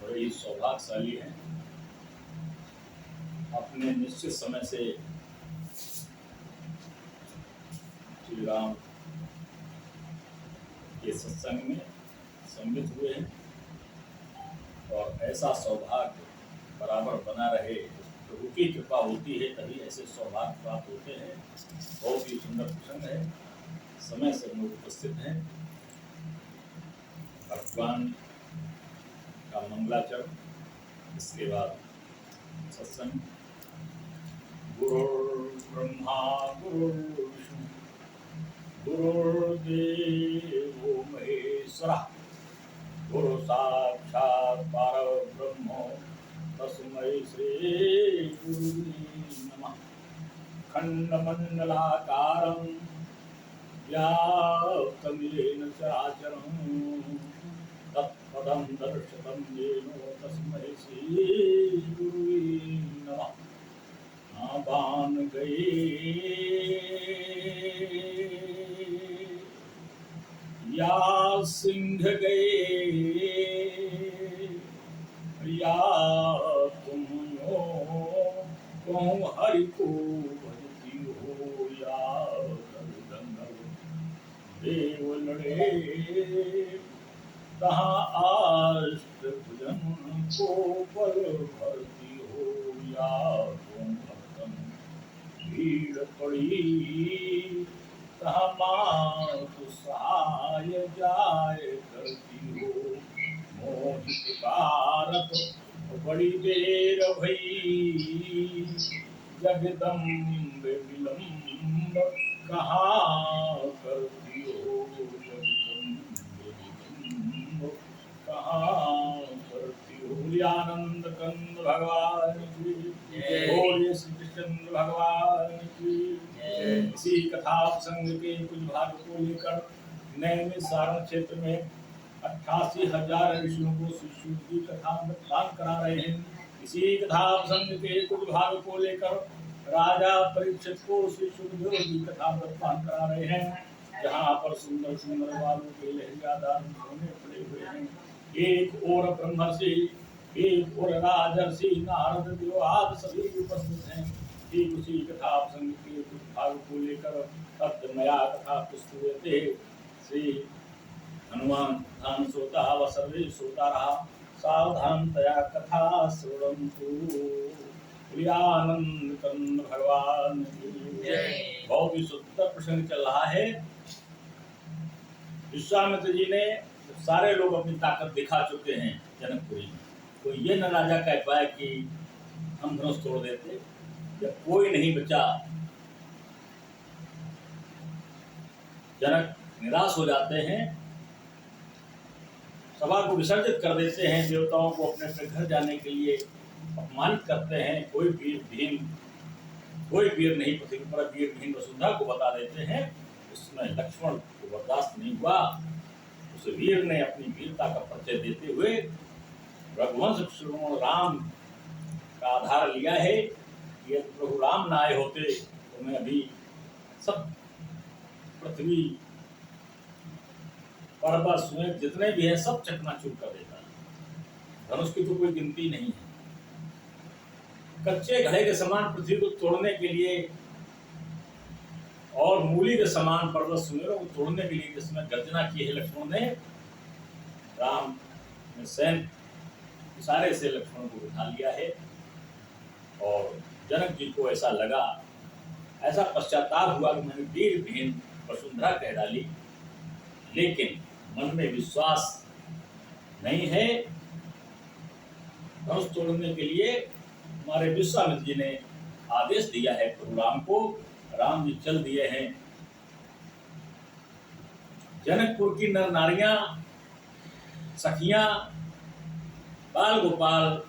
बड़े ही सौभाग्यशाली हैं। अपने निश्चित समय से श्री राम के सत्संग में सम्मिलित हुए हैं और ऐसा सौभाग्य बराबर बना रहे। प्रभु की कृपा होती है तभी ऐसे सौभाग्य प्राप्त होते हैं। बहुत ही सुंदर प्रसंग है। समय से लोग उपस्थित हैं। भगवान का मंगलाचरण, इसके बाद सत्संग। गुरुर्ब्रह्मा गुरुर्विष्णु गुरुर्देवो महेश्वरः गुरु साक्षात् परब्रह्म तस्मै श्री गुरुवे नमः। खण्डमण्डलाकारं व्याप्तं येन चराचरं तत्पदं दर्शितं येन तस्मै श्री गुरुवे नमः। बाण गए या सिंह गए या तुम हो कहूँ हरि को भजती हो या देव लड़े तहाँ अष्टभुजन को बल भरती हो या तुम भक्तन भीड़ पड़ी तहाँ मातु सहाय जाए करती हो। मोहित कारत बड़ी देर भई जगदम्ब विलम्ब कहाँ करती हो। जगदम्ब विलम्ब कहाँ करती हो। आनंद कंद भगवान की बोलिए श्री कृष्ण भगवान की। इसी कथा प्रसंग के कुछ भाग को लेकर नए में सारण क्षेत्र में 88,000 ऋषियों को शिशु की कथा प्रदान करा रहे हैं। इसी कथा प्रसंग के कुछ भाग को लेकर राजा परीक्षित को श्री सुखदेव की कथा प्रदान करा रहे हैं। जहाँ पर सुंदर सुंदर बालों के लहरियादार सोने पड़े हुए हैं। एक और ब्रह्मर्षि, एक और राजर्षि, नारद देव आदि सभी उपस्थित हैं। ठीक उसी कथा प्रसंग के कुछ भाग को लेकर तत्मया कथा पुस्तुते श्री हनुमान ध्यान सोता व सर्वे सोता रहा सावधान तया कथा श्रवन्तु। प्रियानंद कंद भगवान की जय। बहुत ही सुंदर प्रसंग चल रहा है। विश्वामित्र जी ने सारे लोग अपनी ताकत दिखा चुके हैं जनकपुरी में। तो ये न राजा कह पाए कि हम धनुष तोड़ देते। जब कोई नहीं बचा, जनक निराश हो जाते हैं, सभा को विसर्जित कर देते हैं, देवताओं को अपने अपने घर जाने के लिए अपमानित करते हैं। कोई वीर नहीं पृथ्वी पर वीर भीम वसुंधरा को बता देते हैं। उसमें लक्ष्मण को बर्दाश्त नहीं हुआ। उस वीर ने अपनी वीरता का परिचय देते हुए रघुवंश श्रवण राम का आधार लिया है। ये प्रभु राम न आए होते तो मैं अभी सब पृथ्वी पर्वत स्वयं जितने भी हैं सब चकनाचूर कर देता। धनुष की तो कोई गिनती नहीं है। कच्चे घड़े के समान पृथ्वी को तोड़ने के लिए और मूली के समान पर्वत सुमेरों को तोड़ने के लिए जिसमें गर्जना की है लक्ष्मण ने, राम ने सैन्य इशारे से लक्ष्मण को उठा लिया है। और जनक जी को ऐसा लगा, ऐसा पश्चाताप हुआ कि मैंने वीर भीम वसुंधरा कह डाली, लेकिन मन में विश्वास नहीं है। धनुष तोड़ने के लिए हमारे विश्वामित्र जी ने आदेश दिया है प्रभु राम को। राम जी चल दिए हैं। जनकपुर की नर नारियां, सखियां, बाल गोपाल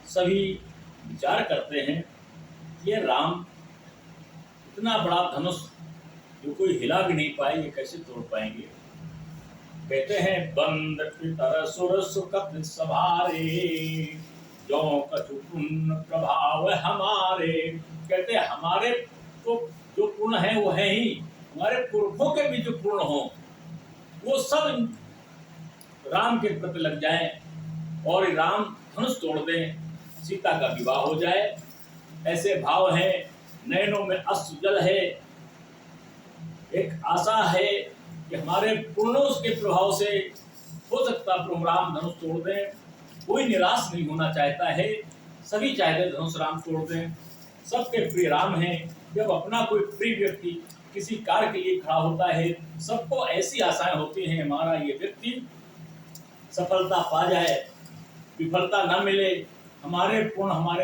सभी विचार करते हैं कि ये राम इतना बड़ा धनुष जो कोई हिला भी नहीं पाए, ये कैसे तोड़ पाएंगे। कहते हैं बंद पितर सुर सुकत सभारे जो कछु पुण्य प्रभाव हमारे। कहते हैं हमारे तो जो पुण्य है वो है ही, हमारे पुरखों के भी जो पुण्य हो वो सब राम के प्रति लग जाए और राम धनुष तोड़ दें, सीता का विवाह हो जाए। ऐसे भाव हैं, नयनों में अश्रु जल है, एक आशा है कि हमारे पूर्णों के प्रभाव से हो सकता प्रभु राम धनुष तोड़ दें। कोई निराश नहीं होना चाहता है, सभी चाहते धनुष राम तोड़ दें। सबके प्रिय राम हैं। जब अपना कोई प्रिय व्यक्ति किसी कार्य के लिए खड़ा होता है, सबको ऐसी आशाएं होती हैं हमारा ये व्यक्ति सफलता पा जाए, विफलता न मिले, हमारे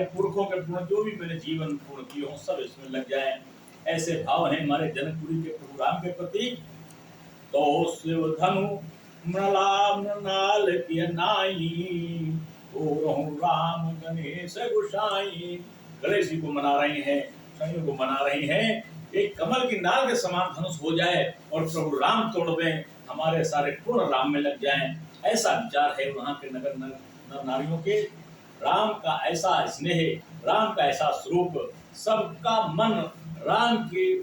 पुरखों के पूर्ण जो भी मैंने जीवन पूर्ण किए हों सब इसमें लग जाए। ऐसे भाव हैं हमारे जनकपुरी के प्रभु राम के प्रति। तो शिव धनु मृणाल की नाई, राम गणेश गोसाई। गणेश जी को मना रही हैं, शनियों को मना रही हैं, एक कमल की नाल के समान धनुष हो जाए और प्रभु राम तोड़ दें, हमारे सारे पूर्ण राम में लग जाएं। ऐसा विचार है वहां के नगर नर नारियों के। राम का ऐसा स्नेह, राम का ऐसा स्वरूप, सबका मन राम की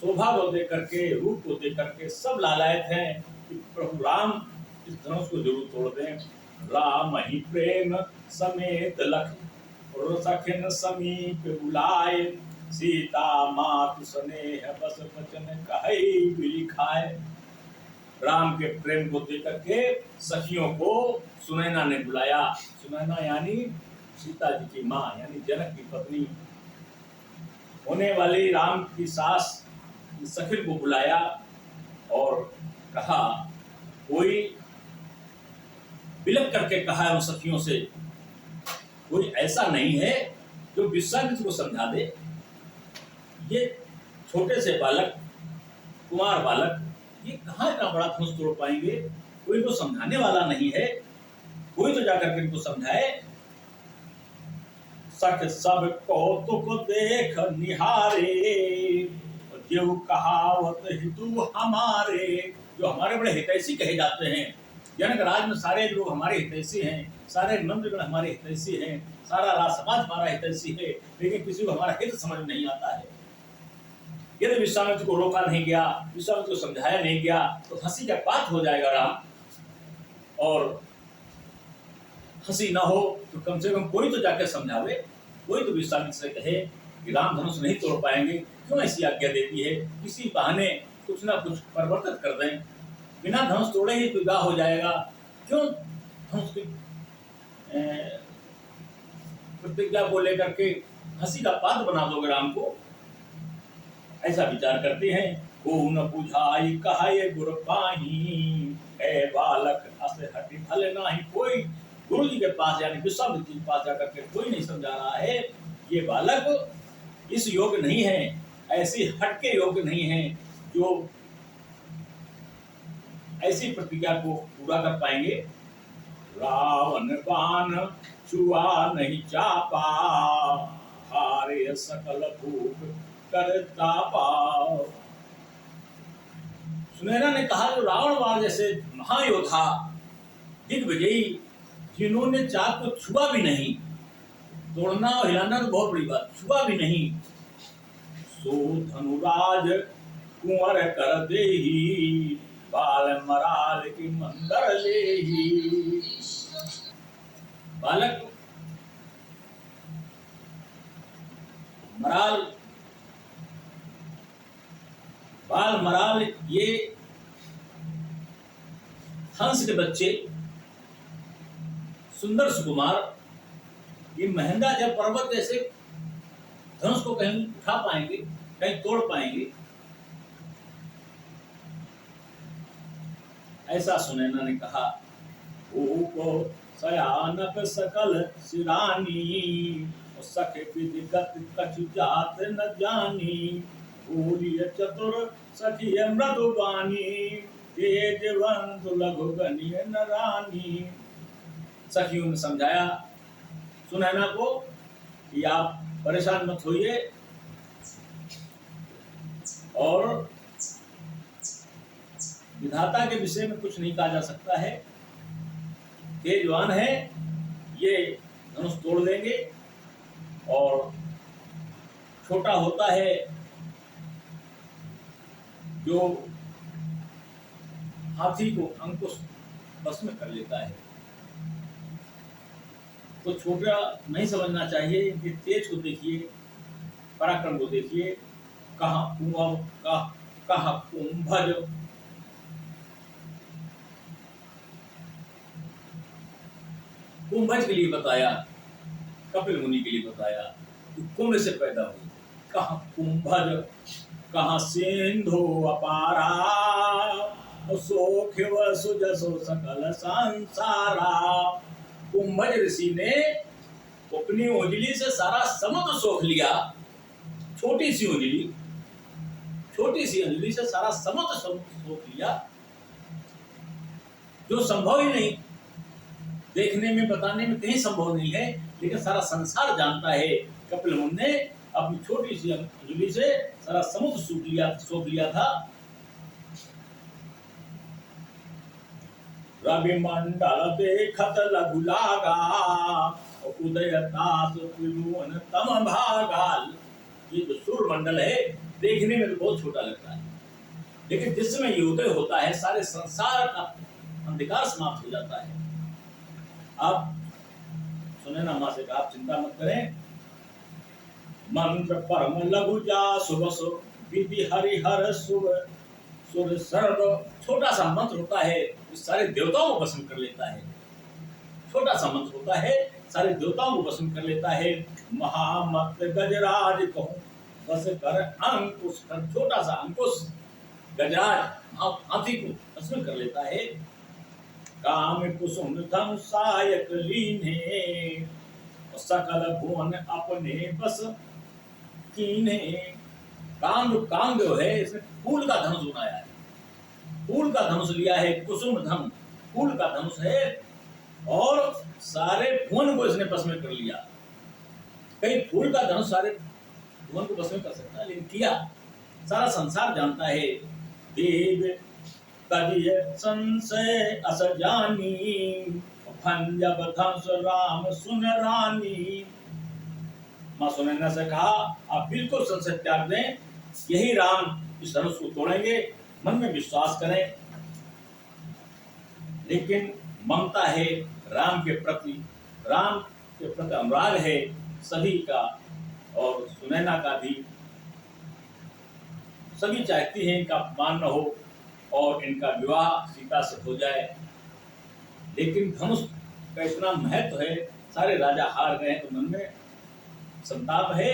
शोभा को देख करके, रूप को देख करके सब लालायत हैं कि प्रभु राम इस धनुष को जरूर तोड़ दें। राम ही प्रेम समेत लख सखिन समीप बुलाए, सीता मातु स्नेह बस वचन कहि बिली खाए। राम के प्रेम को देख करके सखियों को सुनैना ने बुलाया। सुनैना यानी सीता जी की माँ, यानी जनक की पत्नी होने वाली राम की सास सखिन को बुलाया और कहा, कोई बिलक करके कहा है उन सखियों से, कोई ऐसा नहीं है जो विश्वामित्र को समझा दे। ये छोटे से बालक, कुमार बालक, ये कहाँ इतना बड़ा धनुष तोड़ पाएंगे? कोई तो समझाने वाला नहीं है, कोई तो जाकर के इनको समझाए। सख सब कौतुक देख निहारे, जो कहावत हितु हमारे। जो हमारे बड़े हितैषी कहे जाते हैं, जनक राज में सारे लोग हमारे हितैषी हैं, सारे मंत्रीगण हमारे हितैषी हैं, सारा राज समाज हमारा हितैषी है, लेकिन किसी को हमारा हित समझ नहीं आता है। यदि विश्वामित्र को रोका नहीं गया, विश्वामित्र को समझाया नहीं गया, तो हंसी का पात हो जाएगा राम। और हंसी ना हो तो कम से कम कोई तो जाकर समझावे, कोई तो विश्वामित्र से कहे कि राम धनुष नहीं तोड़ पाएंगे, क्यों ऐसी आज्ञा देती है, किसी बहाने कुछ ना कुछ परिवर्तित कर दें। बिना धनुष तोड़े ही विवाह हो जाएगा, क्यों धनुष की प्रतिज्ञा को लेकर के हंसी का पात्र बना दोगे राम को? ऐसा विचार करते हैं। को न बुझाई कहे गुरु पाही, है बालक अस हटि भले नाही। कोई गुरु जी के पास यानी विश्वामित्र जी के पास जाकर के कोई नहीं समझा रहा है, ये बालक इस योग्य नहीं है, ऐसी हटके योग्य नहीं है जो ऐसी प्रतिज्ञा को पूरा कर पाएंगे। रावण बाण छुआ नहीं चापा, हारे सकल भूप करता पाओ। सुनैना ने कहा, जो रावण बाण जैसे महायोद्धा दिग्विजयी, जिन्होंने चाप को छुआ भी नहीं, तोड़ना और हिलाना तो बहुत बड़ी बात, छुआ भी नहीं, सो धनुराज कुंवर कर देही, बाल मराल की मंदर लेही। बालक मराल, बाल मराल, ये हंस के बच्चे, सुंदर सुकुमार, ये महिंदा जब पर्वत जैसे धनुष को कहीं उठा पाएंगे, कहीं तोड़ पाएंगे, ऐसा सुनैना ने कहा। ओ सयानक सकल सिरानी, सखे विधिगत कछु जात न जानी, बोलिय चतुर सखिय मृदुबानी, तेजवंत लघु गणिय नरानी। सखियों ने समझाया सुनैना को कि आप परेशान मत होइए, और विधाता के विषय में कुछ नहीं कहा जा सकता है, तेजवान है, ये धनुष तोड़ देंगे। और छोटा होता है जो हाथी को अंकुश बस में कर लेता है, को छोटा नहीं समझना चाहिए। इनके तेज को देखिए, पराक्रम को देखिए। कहाँ कुआं कहाँ कुंभज, कुंभज के लिए बताया, कपिल मुनि के लिए बताया, कुंभ से पैदा हुई। कहाँ कुंभज कहाँ सिंधु अपारा, सोख्य सुजसो सकल संसारा। कुंभज ऋषि ने अपनी उंगली से सारा समुद्र सोख लिया। छोटी सी उंगली से सारा समुद्र सोख लिया, जो संभव ही नहीं, देखने में बताने में कहीं संभव नहीं है, लेकिन सारा संसार जानता है। कपिल मुनि ने अपनी छोटी सी उंगली से सारा समुद्र सोख लिया था। रवि मंडल देखत लघु लागा, उदयता तम भागाल। ये जो सूर्य मंडल है देखने में तो बहुत छोटा लगता है, लेकिन जिस समय ये उदय होता है सारे संसार का अंधकार समाप्त हो जाता है। आप सुने ना, मां से कहा आप चिंता मत करें, मंत्र परम लघु जा सुबह विधि हरिहर सुर सर्व। छोटा सा मंत्र होता है, सारे देवताओं को भस्म कर लेता है। छोटा सा मंत्र होता है, सारे देवताओं को भस्म कर लेता है। महामत गजराज कहूं बस कर अंकुश कर। छोटा सा अंकुश गजराज हाथी को भस्म कर लेता है। काम कुसुम धम सायक लीने, सकल भुवन अपने बस कीने। काम जो है इसने फूल का धनुष बनाया है, फूल का धनुष लिया है। कुसुम धम फूल का धनुष है, और सारे भुवन को इसने बस में कर लिया। कहीं फूल का धनुष सारे भुवन को बस में कर सकता है, लेकिन किया। सारा संसार जानता है। देव तजिय संशय अस जानी, भंजब धनुष राम सुन रानी। मां सुनैना से कहा आप बिल्कुल संशय त्याग दें, यही राम इस धनुष को तोड़ेंगे, मन में विश्वास करें। लेकिन ममता है राम के प्रति, राम के प्रति अनुराग है सभी का, और सुनैना का भी। सभी चाहती हैं इनका अपमान न हो और इनका विवाह सीता से हो जाए, लेकिन धनुष का इतना महत्व है, सारे राजा हार गए तो मन में संताप है।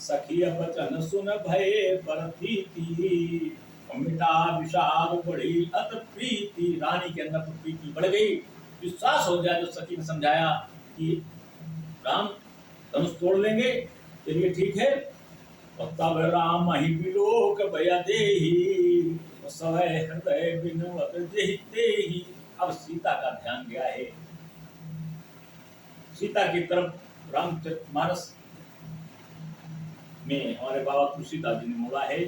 सखी बचन सुन भय परथीति, मिटा विषाद बढ़ी अत प्रीति। रानी के अंदर तो प्रीति बढ़ गई, विश्वास हो गया। जो सखी ने समझाया कि राम धनुष तोड़ लेंगे, चलिए ठीक है। और तब राम ही विलोक भय देहि, सवै हृदय बिनवत जेहि। अब सीता का ध्यान गया है, सीता की तरफ रामचरितमानस में हमारे बाबा तुलसीदास जी ने मोड़ा है।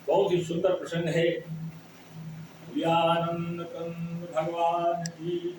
बहुत ही सुंदर प्रसंग है। आनंद कंद भगवान जी।